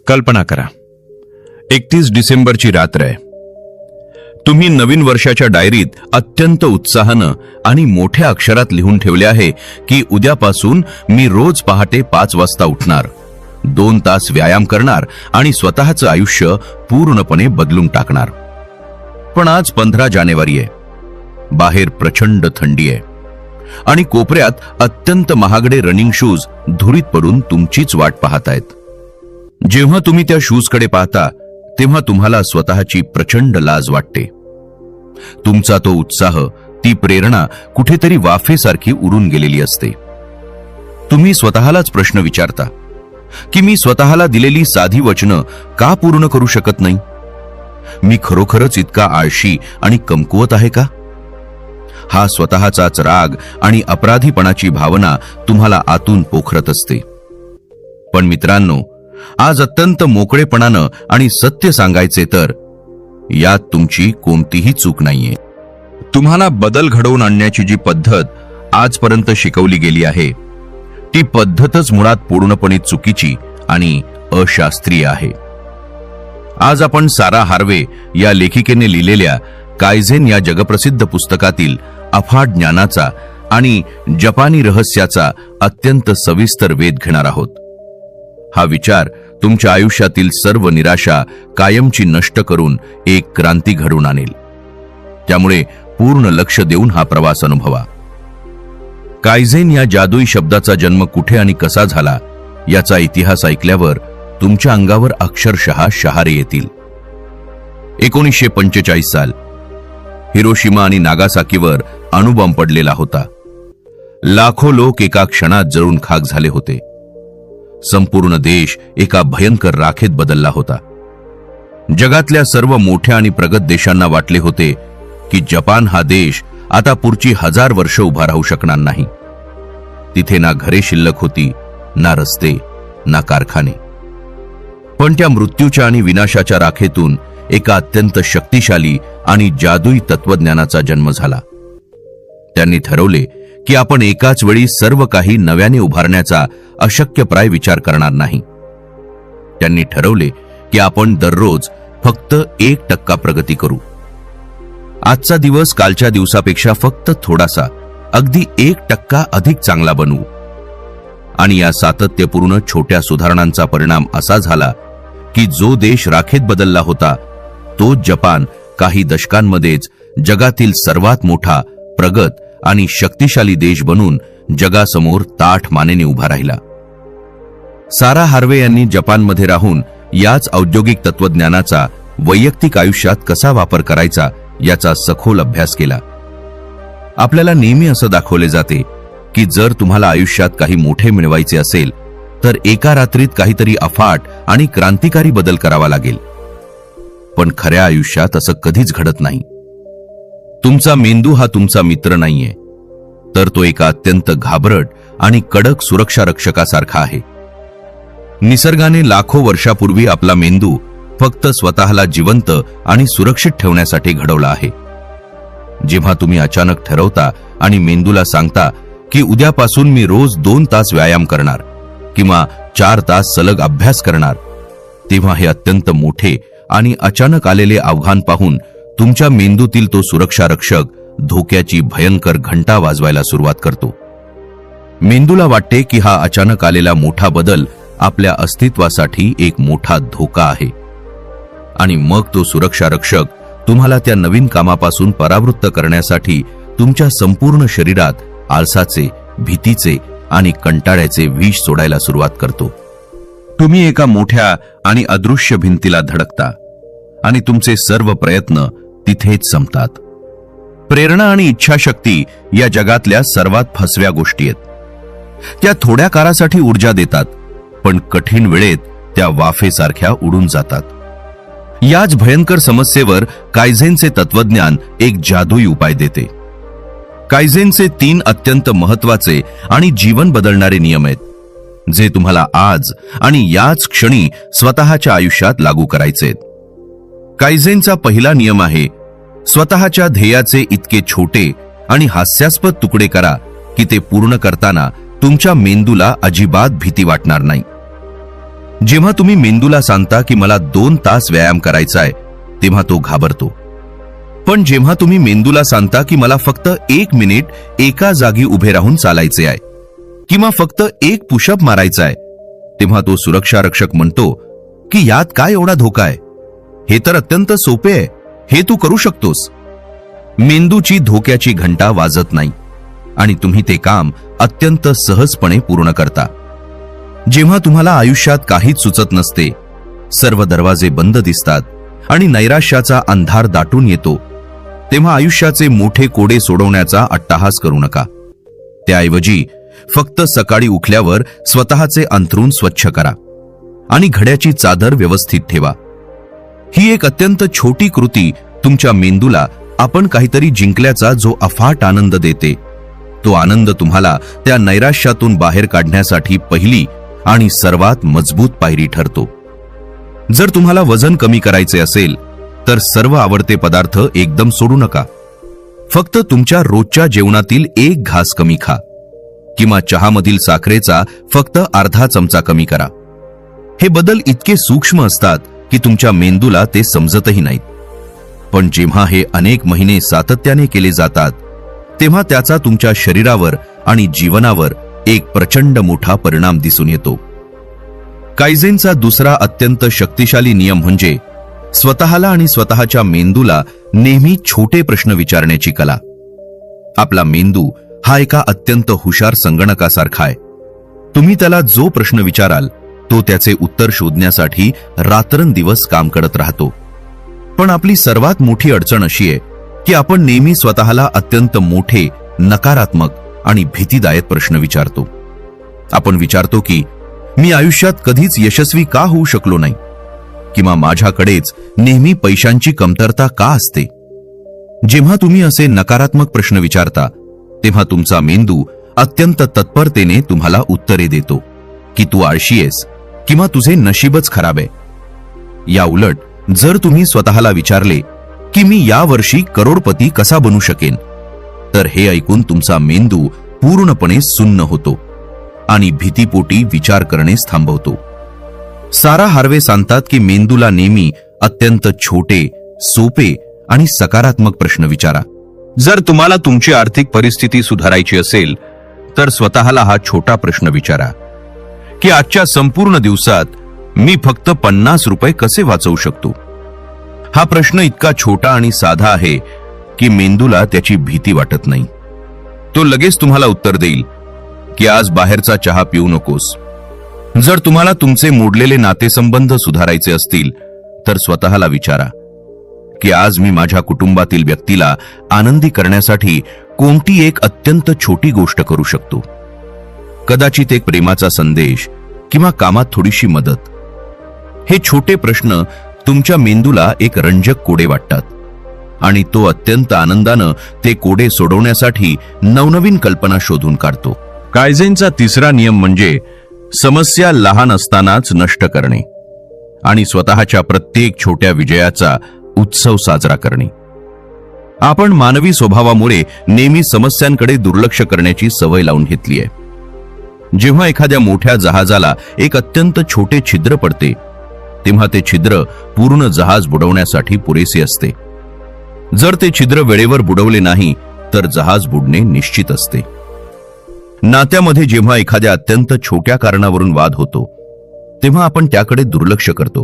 कल्पना करा, 31 डिसेंबरची रात्र आहे. तुम्ही नवीन वर्षाच्या डायरीत अत्यंत उत्साहानं आणि मोठ्या अक्षरात लिहून ठेवले आहे की उद्यापासून मी रोज पहाटे 5 वाजता उठणार, 2 तास व्यायाम करणार आणि स्वतःचं आयुष्य पूर्णपणे बदलून टाकणार. पण आज 15 जानेवारी आहे. बाहेर प्रचंड थंडी आहे आणि कोपऱ्यात अत्यंत महागडे रनिंग शूज धुरीत पडून तुमचीच वाट पाहतायत. जेव्हा तुम्ही त्या शूजकडे पाहता तेव्हा तुम्हाला स्वतःची प्रचंड लाज वाटते. तुमचा तो उत्साह, ती प्रेरणा कुठेतरी वाफेसारखी उडून गेलेली असते. तुम्ही स्वतःलाच प्रश्न विचारता की मी स्वतःला दिलेली साधी वचनं का पूर्ण करू शकत नाही? मी खरोखरच इतका आळशी आणि कमकुवत आहे का? हा स्वतःचाच राग आणि अपराधीपणाची भावना तुम्हाला आतून पोखरत असते. पण मित्रांनो, आज अत्यंत मोकळेपणानं आणि सत्य सांगायचे तर यात तुमची कोणतीही चूक नाहीये. तुम्हाला बदल घडवून आणण्याची जी पद्धत आजपर्यंत शिकवली गेली आहे ती पद्धतच मुळात पूर्णपणे चुकीची आणि अशास्त्रीय आहे. आज आपण सारा हार्वे या लेखिकेने लिहिलेल्या कायझेन या जगप्रसिद्ध पुस्तकातील अफाट ज्ञानाचा आणि जपानी रहस्याचा अत्यंत सविस्तर वेध घेणार आहोत. हा विचार तुमच्या आयुष्यातील सर्व निराशा कायमची नष्ट करून एक क्रांती घडवून आणेल. त्यामुळे पूर्ण लक्ष देऊन हा प्रवास अनुभवा. कायझेन या जादुई शब्दाचा जन्म कुठे आणि कसा झाला याचा इतिहास ऐकल्यावर तुमच्या अंगावर अक्षरशः शहारे येतील. 1945 साल, हिरोशिमा आणि नागासाकीवर अणुबॉम्ब पडलेला होता. लाखो लोक एका क्षणात जळून खाक झाले होते. संपूर्ण देश एका भयंकर राखेत बदलला होता. जगातल्या सर्व मोठ्या आणि प्रगत देशांना वाटले होते की जपान हा देश आता पुढची 1000 वर्ष उभा राहू शकणार नाही. तिथे ना घरे शिल्लक होती, ना रस्ते, ना कारखाने. पण त्या मृत्यूच्या आणि विनाशाच्या राखेतून एका अत्यंत शक्तिशाली आणि जादुई तत्वज्ञानाचा जन्म झाला. त्यांनी ठरवले की आपण एकाच वेळी सर्व काही नव्याने उभारण्याचा अशक्यप्राय विचार करणार नाही. त्यांनी ठरवले की आपण दररोज फक्त 1% प्रगती करू. आजचा दिवस कालच्या दिवसापेक्षा फक्त थोडासा, अगदी 1% अधिक चांगला बनवू. आणि या सातत्यपूर्ण छोट्या सुधारणांचा परिणाम असा झाला की जो देश राखेत बदलला होता तो जपान काही दशकांमध्येच जगातील सर्वात मोठा, प्रगत आणि शक्तिशाली देश बनून जगासमोर ताठ मानेने उभा राहिला. सारा हार्वे यांनी जपानमध्ये राहून याच औद्योगिक तत्वज्ञानाचा वैयक्तिक आयुष्यात कसा वापर करायचा याचा सखोल अभ्यास केला. आपल्याला नेहमी असं दाखवले जाते की जर तुम्हाला आयुष्यात काही मोठे मिळवायचे असेल तर एका रात्रीत काहीतरी अफाट आणि क्रांतिकारी बदल करावा लागेल. पण खऱ्या आयुष्यात असं कधीच घडत नाही. तुमचा मेंदू हा तुमचा मित्र नाहीये, तर तो एका अत्यंत घाबरट आणि कडक सुरक्षा रक्षकासारखा आहे. निसर्गाने लाखो वर्षापूर्वी आपला मेंदू फक्त स्वतःला जिवंत आणि सुरक्षित ठेवण्यासाठी घडवला आहे. जेव्हा तुम्ही अचानक ठरवता आणि मेंदूला सांगता की उद्यापासून मी रोज 2 तास व्यायाम करणार किंवा 4 तास सलग अभ्यास करणार, तेव्हा हे अत्यंत मोठे आणि अचानक आलेले आव्हान पाहून तुमच्या मेंदूतील तो सुरक्षा रक्षक धोक्याची भयंकर घंटा वाजवायला सुरुवात करतो. मेंदूला वाटते की हा अचानक आलेला मोठा बदल आपल्या अस्तित्वासाठी एक मोठा धोका आहे. आणि मग तो सुरक्षा रक्षक तुम्हाला त्या नवीन कामापासून परावृत्त करण्यासाठी तुमच्या संपूर्ण शरीरात आळसाचे, भीतीचे आणि कंटाळ्याचे विष सोडायला सुरुवात करतो. तुम्ही एका मोठ्या आणि अदृश्य भिंतीला धडकता आणि तुमचे सर्व प्रयत्न तिथेच संपतात. प्रेरणा आणि इच्छाशक्ती या जगातल्या सर्वात फसव्या गोष्टी आहेत. त्या थोड्या काळासाठी ऊर्जा देतात, पण कठीण वेळेत त्या वाफेसारख्या उडून जातात. याच भयंकर समस्येवर कायझेनचे तत्वज्ञान एक जादुई उपाय देते. कायझेनचे 3 अत्यंत महत्वाचे आणि जीवन बदलणारे नियम आहेत, जे तुम्हाला आज आणि याच क्षणी स्वतःच्या आयुष्यात लागू करायचे आहेत. कायझेनचा पहिला नियम आहे, स्वतःच्या ध्येयाचे इतके छोटे आणि हास्यास्पद तुकडे करा की ते पूर्ण करताना तुमच्या मेंदूला अजिबात भीती वाटणार नाही. जेव्हा तुम्ही मेंदूला सांगता की मला 2 तास व्यायाम करायचा आहे, तेव्हा तो घाबरतो. पण जेव्हा तुम्ही मेंदूला सांगता की मला फक्त 1 मिनिट एका जागी उभे राहून चालायचे आहे किंवा फक्त 1 पुशअप मारायचा आहे, तेव्हा तो सुरक्षा रक्षक म्हणतो की यात काय एवढा धोका आहे, हे तर अत्यंत सोपे आहे, हे तू करू शकतोस. मेंदूची धोक्याची घंटा वाजत नाही आणि तुम्ही ते काम अत्यंत सहजपणे पूर्ण करता. जेव्हा तुम्हाला आयुष्यात काहीच सुचत नसते, सर्व दरवाजे बंद दिसतात आणि नैराश्याचा अंधार दाटून येतो, तेव्हा आयुष्याचे मोठे कोडे सोडवण्याचा अट्टाहास करू नका. त्याऐवजी फक्त सकाळी उठल्यावर स्वतःचे अंथरूण स्वच्छ करा आणि घड्याची चादर व्यवस्थित ठेवा. ही एक अत्यंत छोटी कृती तुमच्या मेंदूला आपण काहीतरी जिंकल्याचा जो अफाट आनंद देते, तो आनंद तुम्हाला त्या नैराश्यातून बाहेर काढण्यासाठी पहिली आणि सर्वात मजबूत पायरी ठरतो. जर तुम्हाला वजन कमी करायचे असेल तर सर्व आवडते पदार्थ एकदम सोडू नका. फक्त तुमच्या रोजच्या जेवणातील 1 घास कमी खा किंवा चहामधील साखरेचा फक्त अर्धा चमचा कमी करा. हे बदल इतके सूक्ष्म असतात की तुमच्या मेंदूला ते समजतही नाहीत. पण जेव्हा हे अनेक महिने सातत्याने केले जातात, तेव्हा त्याचा तुमच्या शरीरावर आणि जीवनावर एक प्रचंड मोठा परिणाम दिसून येतो. कायझेनचा दुसरा अत्यंत शक्तिशाली नियम म्हणजे स्वतःला आणि स्वतःच्या मेंदूला नेहमी छोटे प्रश्न विचारण्याची कला. आपला मेंदू हा एका अत्यंत हुशार संगणकासारखा आहे. तुम्ही त्याला जो प्रश्न विचाराल तो त्याचे उत्तर शोधण्यासाठी रात्रंदिवस काम करत राहतो. पण आपली सर्वात मोठी अडचण अशी आहे की आपण नेहमी स्वतःला अत्यंत मोठे, नकारात्मक आणि भीतीदायक प्रश्न विचारतो. आपण विचारतो की मी आयुष्यात कधीच यशस्वी का होऊ शकलो नाही, किंवा माझ्याकडेच नेहमी पैशांची कमतरता का असते. जेव्हा तुम्ही असे नकारात्मक प्रश्न विचारता, तेव्हा तुमचा मेंदू अत्यंत तत्परतेने तुम्हाला उत्तरे देतो की तू आळशी आहेस किंवा तुझे नशीबच खराब आहे. या उलट जर तुम्ही स्वतःला विचारले की मी या वर्षी करोडपती कसा बनू शकेन, तर हे ऐकून तुमचा मेंदू पूर्णपणे सुन्न होतो आणि भीतीपोटी विचार करण्यास थांबवतो. सारा हार्वे सांगतात की मेंदूला नेहमी अत्यंत छोटे, सोपे आणि सकारात्मक प्रश्न विचारा. जर तुम्हाला तुमची आर्थिक परिस्थिती सुधारायची असेल तर स्वतःला हा छोटा प्रश्न विचारा की आजच्या संपूर्ण दिवसात मी फक्त 50 रुपये कसे वाचवू शकतो. हा प्रश्न इतका छोटा आणि साधा आहे की मेंदूला त्याची भीती वाटत नाही. तो लगेच तुम्हाला उत्तर देईल की आज बाहेरचा चहा पिऊ नकोस. जर तुम्हाला तुमचे मोडलेले नातेसंबंध सुधारायचे असतील तर स्वतःला विचारा की आज मी माझ्या कुटुंबातील व्यक्तीला आनंदी करण्यासाठी कोणती एक अत्यंत छोटी गोष्ट करू शकतो. कदाचित एक प्रेमाचा संदेश किंवा कामात थोडीशी मदत. हे छोटे प्रश्न तुमच्या मेंदूला एक रंजक कोडे वाटतात आणि तो अत्यंत आनंदानं ते कोडे सोडवण्यासाठी नवनवीन कल्पना शोधून काढतो. कायझेनचा तिसरा नियम म्हणजे समस्या लहान असतानाच नष्ट करणे आणि स्वतःच्या प्रत्येक छोट्या विजयाचा उत्सव साजरा करणे. आपण मानवी स्वभावामुळे नेहमी समस्यांकडे दुर्लक्ष करण्याची सवय लावून घेतली आहे. जेव्हा एखाद्या मोठ्या जहाजाला एक अत्यंत छोटे छिद्र पडते, तेव्हा ते छिद्र पूर्ण जहाज बुडवण्यासाठी पुरेसे असते. जर ते छिद्र वेळेवर बुडवले नाही तर जहाज बुडणे निश्चित असते. नात्यामध्ये जेव्हा एखाद्या अत्यंत छोट्या कारणावरून वाद होतो, तेव्हा आपण त्याकडे दुर्लक्ष करतो.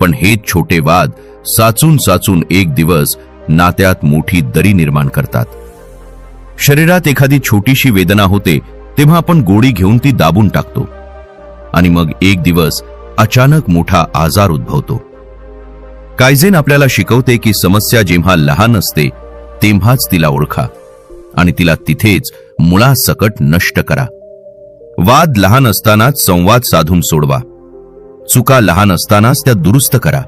पण हेच छोटे वाद साचून साचून एक दिवस नात्यात मोठी दरी निर्माण करतात. शरीरात एखादी छोटीशी वेदना होते तेव्हा आपण गोळी घेऊन ती दाबून टाकतो आणि मग एक दिवस अचानक मोठा आजार उद्भवतो. कायझेन आपल्याला शिकवते की समस्या जेव्हा लहान असते तेव्हाच तिला ओळखा आणि तिला तिथेच मुळासकट नष्ट करा. वाद लहान असतानाच संवाद साधून सोडवा. चुका लहान असतानाच त्या दुरुस्त करा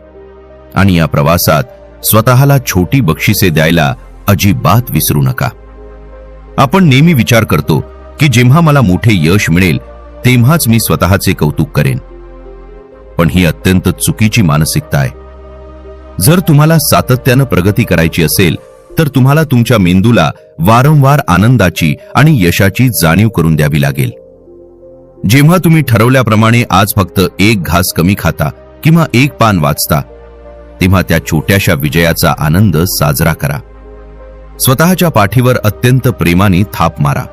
आणि या प्रवासात स्वतःला छोटी बक्षिसे द्यायला अजिबात विसरू नका. आपण नेहमी विचार करतो की जेव्हा मला मोठे यश मिळेल तेव्हाच मी स्वतःचे कौतुक करेन. पण ही अत्यंत चुकीची मानसिकता आहे. जर तुम्हाला सातत्यानं प्रगती करायची असेल तर तुम्हाला तुमच्या मेंदूला वारंवार आनंदाची आणि यशाची जाणीव करून द्यावी लागेल. जेव्हा तुम्ही ठरवल्याप्रमाणे आज फक्त एक घास कमी खाता किंवा एक पान वाचता, तेव्हा त्या छोट्याशा विजयाचा आनंद साजरा करा. स्वतःच्या पाठीवर अत्यंत प्रेमाने थाप मारा.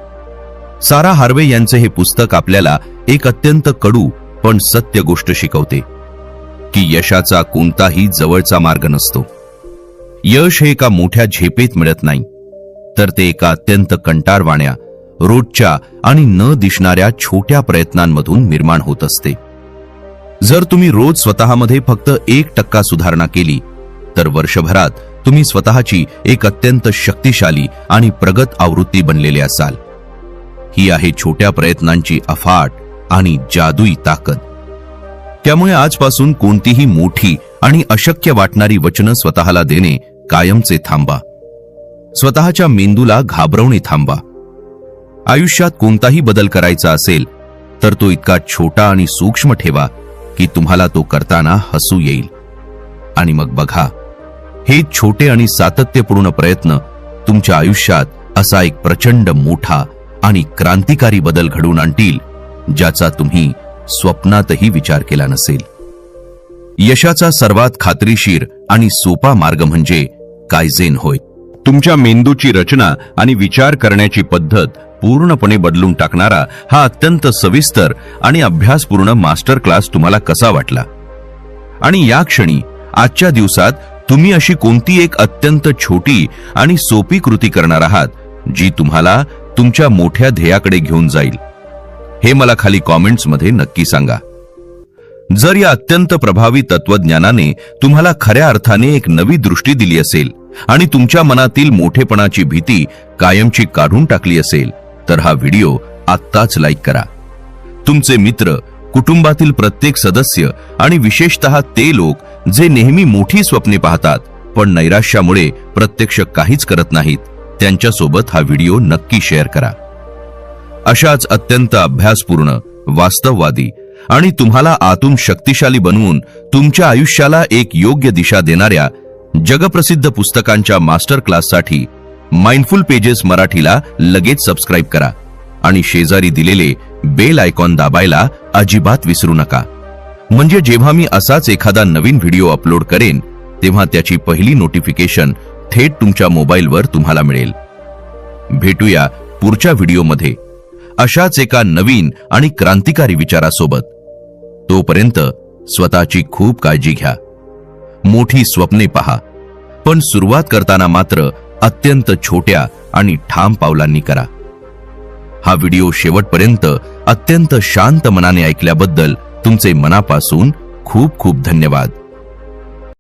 सारा हार्वे यांचे हे पुस्तक आपल्याला एक अत्यंत कडू पण सत्य गोष्ट शिकवते की यशाचा कोणताही जवळचा मार्ग नसतो. यश हे एका मोठ्या झेपेत मिळत नाही, तर ते एका अत्यंत कंटाळवाण्या, रोजच्या आणि न दिसणाऱ्या छोट्या प्रयत्नांमधून निर्माण होत असते. जर तुम्ही रोज स्वतःमध्ये फक्त 1% सुधारणा केली, तर वर्षभरात तुम्ही स्वतःची एक अत्यंत शक्तिशाली आणि प्रगत आवृत्ती बनलेले असाल. ही आहे छोट्या प्रयत्नांची अफाट आणि जादुई ताकद. त्यामुळे आजपासून कोणतीही मोठी आणि अशक्य वाटणारी वचनं स्वतःला देणे कायमचे थांबा. स्वतःच्या मेंदूला घाबरवणे थांबा. आयुष्यात कोणताही बदल करायचा असेल तर तो इतका छोटा आणि सूक्ष्म ठेवा की तुम्हाला तो करताना हसू येईल. आणि मग बघा, हे छोटे आणि सातत्यपूर्ण प्रयत्न तुमच्या आयुष्यात असा एक प्रचंड मोठा आणि क्रांतिकारी बदल घडवून आणतील ज्याचा तुम्ही स्वप्नातही विचार केला नसेल. यशाचा सर्वात खात्रीशीर आणि सोपा मार्ग म्हणजे कायझेन होय. तुमच्या मेंदूची रचना आणि विचार करण्याची पद्धत पूर्णपणे बदलून टाकणारा हा अत्यंत सविस्तर आणि अभ्यासपूर्ण मास्टर क्लास तुम्हाला कसा वाटला? आणि या क्षणी, आजच्या दिवसात तुम्ही अशी कोणती एक अत्यंत छोटी आणि सोपी कृती करणार आहात जी तुम्हाला तुमच्या मोठ्या ध्येयाकडे घेऊन जाईल? हे मला खाली कॉमेंट्समध्ये नक्की सांगा. जर या अत्यंत प्रभावी तत्वज्ञानाने तुम्हाला खऱ्या अर्थाने एक नवी दृष्टी दिली असेल आणि तुमच्या मनातील मोठेपणाची भीती कायमची काढून टाकली असेल, तर हा व्हिडिओ आत्ताच लाईक करा. तुमचे मित्र, कुटुंबातील प्रत्येक सदस्य आणि विशेषतः ते लोक जे नेहमी मोठी स्वप्ने पाहतात पण नैराश्यामुळे प्रत्यक्ष काहीच करत नाहीत, त्यांच्यासोबत हा व्हिडिओ नक्की शेअर करा. अशाच अत्यंत अभ्यासपूर्ण, वास्तववादी आणि तुम्हाला आतून शक्तिशाली बनवून तुमच्या आयुष्याला एक योग्य दिशा देणाऱ्या जगप्रसिद्ध पुस्तकांच्या मास्टर क्लाससाठी माइंडफुल पेजेस मराठीला लगेच सबस्क्राईब करा आणि शेजारी दिलेले बेल आयकॉन दाबायला अजिबात विसरू नका. म्हणजे जेव्हा मी असाच एखादा नवीन व्हिडिओ अपलोड करेन तेव्हा त्याची पहिली नोटिफिकेशन थेट तुमच्या मोबाईलवर तुम्हाला मिळेल. भेटूया पुढच्या व्हिडिओमध्ये अशाच एका नवीन आणि क्रांतिकारी विचारासोबत. तोपर्यंत स्वतःची खूप काळजी घ्या. मोठी स्वप्ने पहा, पण सुरुवात करताना मात्र अत्यंत छोट्या आणि ठाम पावलांनी करा. हा व्हिडिओ शेवटपर्यंत अत्यंत शांत मनाने ऐकल्याबद्दल तुमचे मनापासून खूप खूप धन्यवाद.